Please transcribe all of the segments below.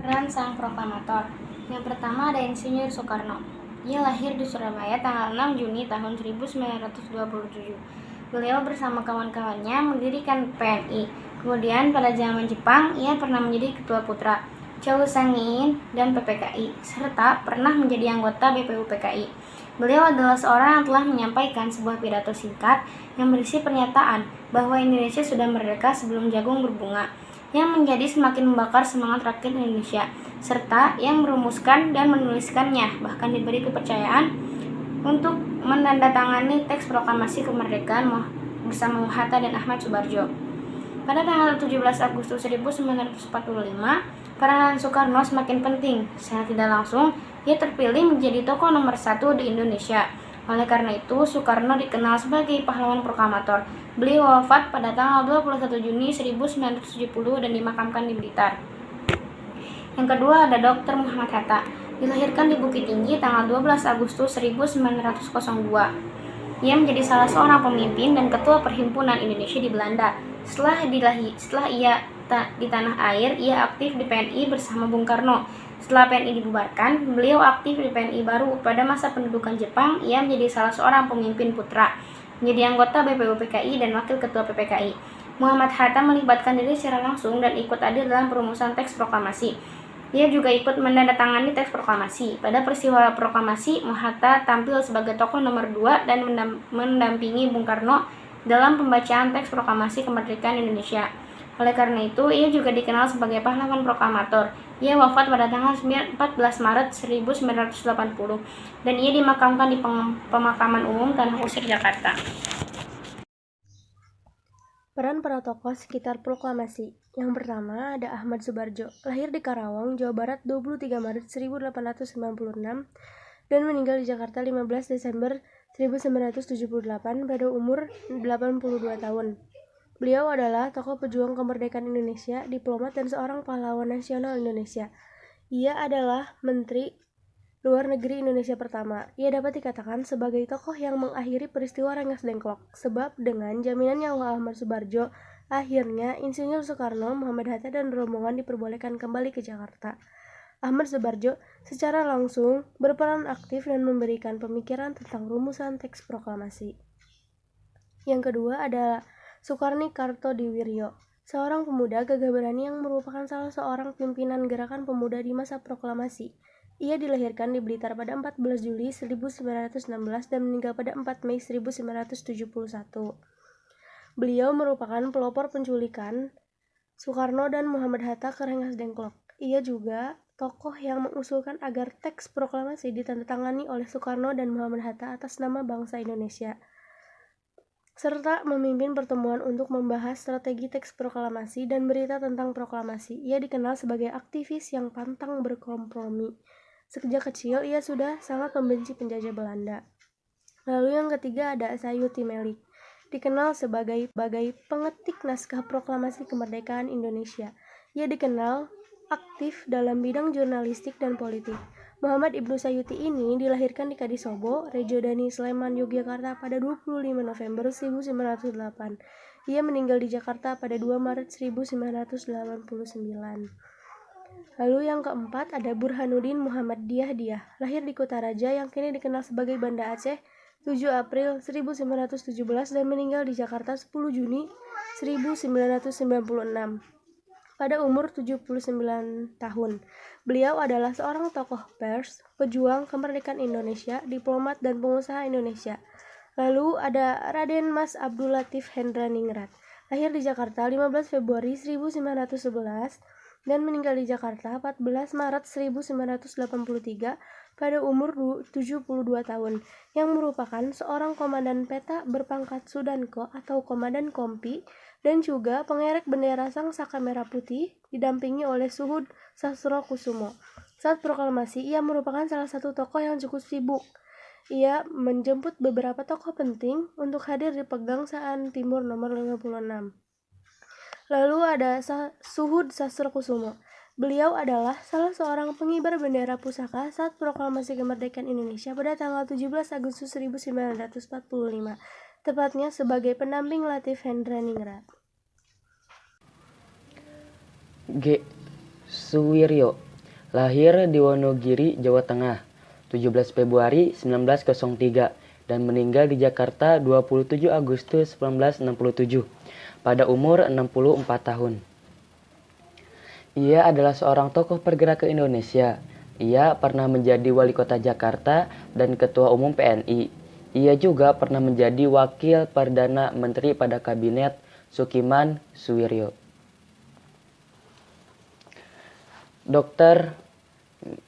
Peran sang proklamator. Yang pertama ada Insinyur Soekarno. Ia lahir di Surabaya tanggal 6 Juni tahun 1927. Beliau bersama kawan-kawannya mendirikan PNI. Kemudian pada zaman Jepang, ia pernah menjadi Ketua Putra, Chow Sang-in, dan PPKI, serta pernah menjadi anggota BPUPKI. Beliau adalah seorang yang telah menyampaikan sebuah pidato singkat yang berisi pernyataan bahwa Indonesia sudah merdeka sebelum jagung berbunga, yang menjadi semakin membakar semangat rakyat Indonesia, serta yang merumuskan dan menuliskannya, bahkan diberi kepercayaan untuk menandatangani teks proklamasi kemerdekaan bersama Hatta dan Ahmad Subarjo. Pada tanggal 17 Agustus 1945, peranan Soekarno semakin penting. Secara tidak langsung, ia terpilih menjadi tokoh nomor 1 di Indonesia. Oleh karena itu, Soekarno dikenal sebagai pahlawan proklamator. Beliau wafat pada tanggal 21 Juni 1970 dan dimakamkan di Blitar. Yang kedua ada Dr. Muhammad Hatta. Dilahirkan di Bukit Tinggi tanggal 12 Agustus 1902. Ia menjadi salah seorang pemimpin dan ketua Perhimpunan Indonesia di Belanda. Setelah ia di tanah air, ia aktif di PNI bersama Bung Karno. Setelah PNI dibubarkan, beliau aktif di PNI baru. Pada masa pendudukan Jepang, ia menjadi salah seorang pemimpin putra, menjadi anggota BPUPKI dan wakil ketua PPKI. Muhammad Hatta melibatkan diri secara langsung dan ikut adil dalam perumusan teks proklamasi. Ia juga ikut menandatangani teks proklamasi. Pada peristiwa proklamasi, Hatta tampil sebagai tokoh nomor 2 dan mendampingi Bung Karno dalam pembacaan teks proklamasi kemerdekaan Indonesia. Oleh karena itu, ia juga dikenal sebagai pahlawan proklamator. Ia wafat pada tanggal 14 Maret 1980 dan ia dimakamkan di Pemakaman Umum Tanah Kusir, Jakarta. Peran para tokoh sekitar proklamasi. Yang pertama ada Ahmad Subarjo, lahir di Karawang, Jawa Barat 23 Maret 1896 dan meninggal di Jakarta 15 Desember 1978 pada umur 82 tahun. Beliau adalah tokoh pejuang kemerdekaan Indonesia, diplomat, dan seorang pahlawan nasional Indonesia. Ia adalah Menteri Luar Negeri Indonesia pertama. Ia dapat dikatakan sebagai tokoh yang mengakhiri peristiwa Rengas Dengklok, sebab dengan jaminan nyawa Ahmad Subarjo, akhirnya Insinyur Soekarno, Muhammad Hatta, dan rombongan diperbolehkan kembali ke Jakarta. Ahmad Subarjo secara langsung berperan aktif dan memberikan pemikiran tentang rumusan teks proklamasi. Yang kedua adalah Soekarni Kartodiwiryo, seorang pemuda gagah berani yang merupakan salah seorang pimpinan gerakan pemuda di masa proklamasi. Ia dilahirkan di Blitar pada 14 Juli 1916 dan meninggal pada 4 Mei 1971. Beliau merupakan pelopor penculikan Soekarno dan Muhammad Hatta ke Rengas Dengklok. Ia juga tokoh yang mengusulkan agar teks proklamasi ditandatangani oleh Soekarno dan Muhammad Hatta atas nama bangsa Indonesia, serta memimpin pertemuan untuk membahas strategi teks proklamasi dan berita tentang proklamasi. Ia dikenal sebagai aktivis yang pantang berkompromi. Sejak kecil, ia sudah sangat membenci penjajah Belanda. Lalu yang ketiga ada Sayuti Melik, dikenal sebagai pengetik naskah proklamasi kemerdekaan Indonesia. Ia dikenal aktif dalam bidang jurnalistik dan politik. Muhammad Ibnu Sayuti ini dilahirkan di Kadisobo, Rejodani, Sleman, Yogyakarta pada 25 November 1908. Ia meninggal di Jakarta pada 2 Maret 1989. Lalu yang keempat ada Burhanuddin Muhammad Diah, lahir di Kutaraja yang kini dikenal sebagai Banda Aceh, 7 April 1917 dan meninggal di Jakarta 10 Juni 1996 pada umur 79 tahun. Beliau adalah seorang tokoh pers, pejuang kemerdekaan Indonesia, diplomat, dan pengusaha Indonesia. Lalu ada Raden Mas Abdul Latif Hendraningrat, lahir di Jakarta 15 Februari 1911 dan meninggal di Jakarta 14 Maret 1983 pada umur 72 tahun, yang merupakan seorang komandan peta berpangkat Sudanko atau komandan kompi dan juga pengerek bendera Sang Saka Merah Putih didampingi oleh Suhud Sastrokusumo. Saat proklamasi, ia merupakan salah satu tokoh yang cukup sibuk. Ia menjemput beberapa tokoh penting untuk hadir di Pegangsaan Timur nomor 56. Lalu ada Suhud Sastrokusumo. Beliau adalah salah seorang pengibar bendera pusaka saat proklamasi kemerdekaan Indonesia pada tanggal 17 Agustus 1945. Tepatnya sebagai pendamping Latif Hendraningrat. G. Suwiryo, Lahir di Wonogiri, Jawa Tengah, 17 Februari 1903 dan meninggal di Jakarta 27 Agustus 1967 pada umur 64 tahun. Ia adalah seorang tokoh pergerakan Indonesia. Ia pernah menjadi wali kota Jakarta dan ketua umum PNI. Ia juga pernah menjadi wakil perdana menteri pada kabinet Sukiman Suwiryo. Dr.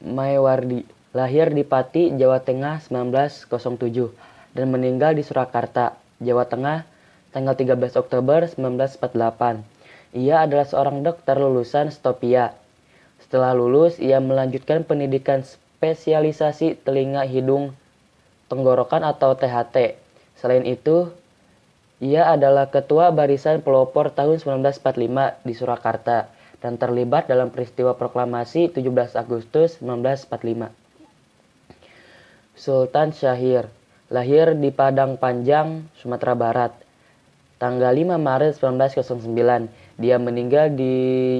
Maewardi lahir di Pati, Jawa Tengah 1907 dan meninggal di Surakarta, Jawa Tengah tanggal 13 Oktober 1948. Ia adalah seorang dokter lulusan Stopia. Setelah lulus, ia melanjutkan pendidikan spesialisasi telinga hidung tenggorokan atau THT. Selain itu, ia adalah ketua barisan pelopor tahun 1945 di Surakarta dan terlibat dalam peristiwa proklamasi 17 Agustus 1945. Sultan Syahir lahir di Padang Panjang, Sumatera Barat, tanggal 5 Maret 1909. Dia meninggal di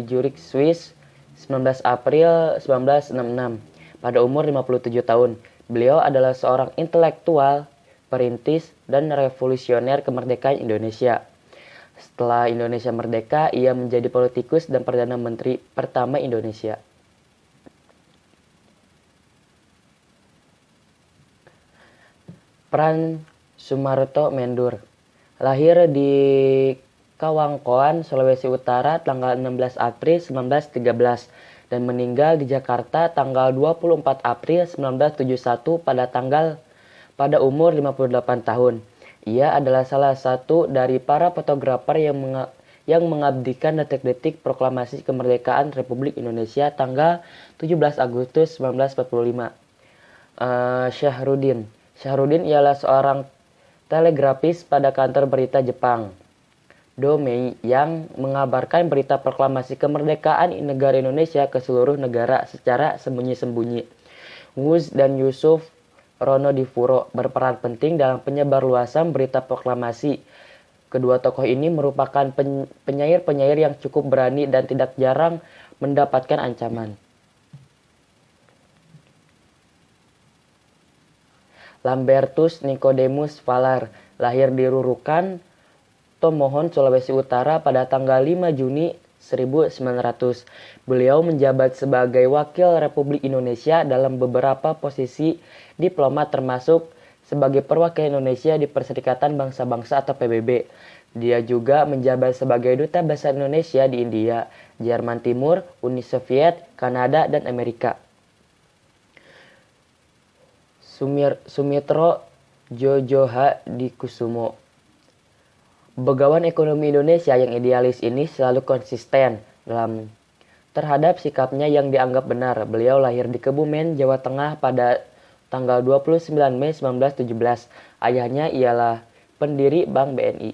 Zurich, Swiss, 19 April 1966 pada umur 57 tahun. Beliau adalah seorang intelektual, perintis, dan revolusioner kemerdekaan Indonesia. Setelah Indonesia merdeka, ia menjadi politikus dan Perdana Menteri pertama Indonesia. Pran Sumarto Mendur lahir di Kawangkoan, Sulawesi Utara tanggal 16 April 1913 dan meninggal di Jakarta tanggal 24 April 1971 pada umur 58 tahun. Ia adalah salah satu dari para fotografer yang mengabdikan detik-detik proklamasi kemerdekaan Republik Indonesia tanggal 17 Agustus 1945. Syahrudin ialah seorang telegrafis pada kantor berita Jepang, Domei, yang mengabarkan berita proklamasi kemerdekaan negara Indonesia ke seluruh negara secara sembunyi-sembunyi. Wuz dan Yusuf Ronodipuro berperan penting dalam penyebarluasan berita proklamasi. Kedua tokoh ini merupakan penyair-penyair yang cukup berani dan tidak jarang mendapatkan ancaman. Lambertus Nicodemus Valar lahir di Rurukan, Tomohon, Sulawesi Utara pada tanggal 5 Juni 1900. Beliau menjabat sebagai wakil Republik Indonesia dalam beberapa posisi diplomat termasuk sebagai perwakilan Indonesia di Perserikatan Bangsa-Bangsa atau PBB. Dia juga menjabat sebagai duta besar Indonesia di India, Jerman Timur, Uni Soviet, Kanada, dan Amerika. Sumitro Djojohadikusumo, Begawan ekonomi Indonesia yang idealis ini selalu konsisten terhadap sikapnya yang dianggap benar. Beliau lahir di Kebumen, Jawa Tengah pada tanggal 29 Mei 1917. Ayahnya ialah pendiri Bank BNI.